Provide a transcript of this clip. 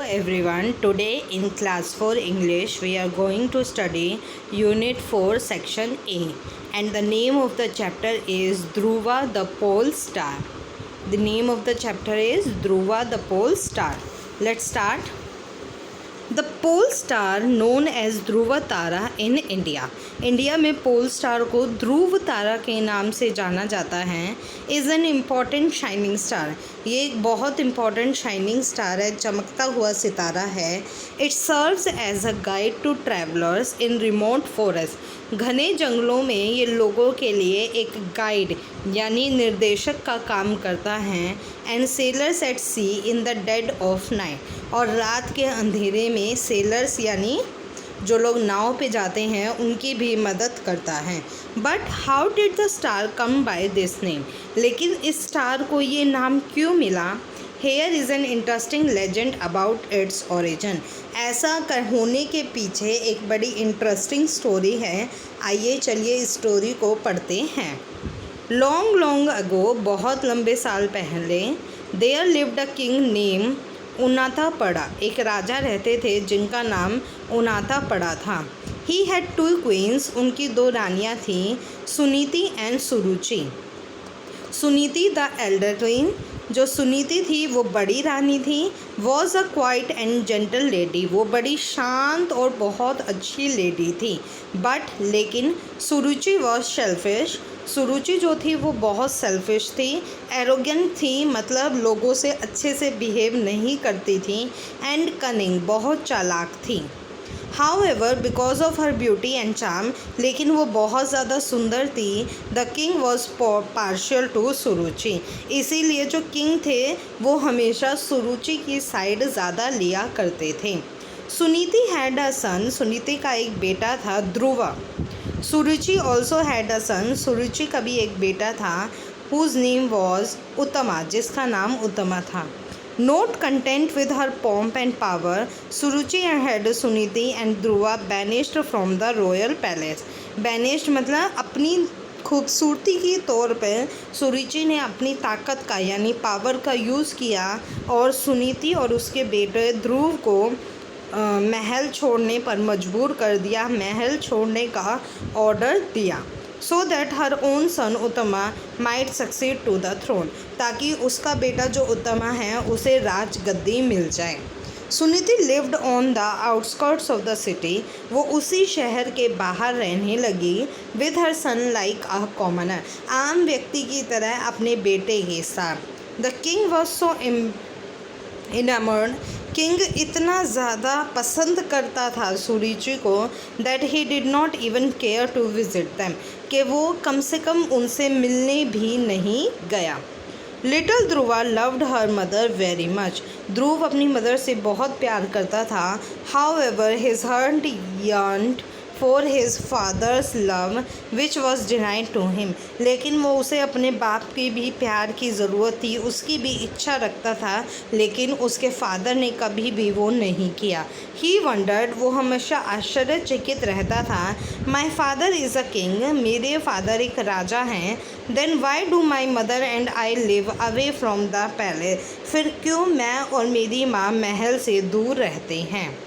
everyone, today in class 4 English we are going to study unit 4 section A, and the name of the chapter is Dhruva the Pole Star. The name of the chapter is Dhruva the Pole Star. Let's start. The pole star known as Dhruv Tara in India. India में pole star को ध्रुव तारा के नाम से जाना जाता है. Is an important shining star. ये एक बहुत इम्पॉर्टेंट शाइनिंग स्टार है, चमकता हुआ सितारा है. It serves as a guide to travellers in remote forest. घने जंगलों में ये लोगों के लिए एक गाइड यानी निर्देशक का काम करता है. And sailors at sea in the dead of night. और रात के अंधेरे में सेलर्स यानी जो लोग नाव पे जाते हैं उनकी भी मदद करता है. But how did the star come by this name. लेकिन इस स्टार को ये नाम क्यों मिला. Here is an interesting legend about its origin. ऐसा होने के पीछे एक बड़ी इंटरेस्टिंग स्टोरी है. आइए चलिए इस स्टोरी को पढ़ते हैं. लॉन्ग लॉन्ग अगो, बहुत लंबे साल पहले, there lived a king named Uttanapada. एक राजा रहते थे जिनका नाम उनाथापड़ा था. He had 2 queens. उनकी 2 रानियाँ थीं, Suniti and Suruchi. Suniti the elder queen, जो सुनीति थी वो बड़ी रानी थी, was a quiet and gentle lady. वो बड़ी शांत और बहुत अच्छी लेडी थी. बट लेकिन सुरुचि वॉज सेल्फिश. सुरुचि जो थी वो बहुत सेल्फिश थी. एरोगेंट थी, मतलब लोगों से अच्छे से बिहेव नहीं करती थी. एंड कनिंग, बहुत चालाक थी. However because of her beauty and charm, लेकिन वो बहुत ज़्यादा सुंदर थी. The king was partial to Suruchi. इसीलिए जो किंग थे वो हमेशा सुरुचि की साइड ज़्यादा लिया करते थे. सुनीति हैड अ सन. सुनीति का एक बेटा था, ध्रुव. सुरुचि ऑल्सो हैड अ सन. सुरुचि का भी एक बेटा था, हुज नेम वॉज उत्तमा, जिसका नाम उत्तमा था. Not content with her pomp and power, Suruchi had Suniti and Dhruva banished from the royal palace. Banished मतलब अपनी खूबसूरती के तौर पर सुरुचि ने अपनी ताकत का यानी पावर का यूज़ किया और सुनीति और उसके बेटे ध्रुव को महल छोड़ने पर मजबूर कर दिया, महल छोड़ने का ऑर्डर दिया. So that her own son Uttama might succeed to the throne, ताकि उसका बेटा जो उत्तमा है उसे राज गद्दी मिल जाए. Suniti lived on the outskirts of the city. वो उसी शहर के बाहर रहने लगी. With her son like a commoner, आम व्यक्ति की तरह अपने बेटे के साथ. The king was so enamoured. King इतना ज़्यादा पसंद करता था सुरुचि को, that he did not even care to visit them, कि वो कम से कम उनसे मिलने भी नहीं गया. Little Dhruva loved her mother very much. Dhruv अपनी मदर से बहुत प्यार करता था. However his heart yearned for his father's love which was denied to him. लेकिन वो उसे अपने बाप की भी प्यार की ज़रूरत थी, उसकी भी इच्छा रखता था, लेकिन उसके फादर ने कभी भी वो नहीं किया. ही वंडर्ड, वो हमेशा आश्चर्यचकित रहता था. My father is a king, मेरे फादर एक राजा हैं. Then why do my mother and I live away from the palace. फिर क्यों मैं और मेरी माँ महल से दूर रहते हैं.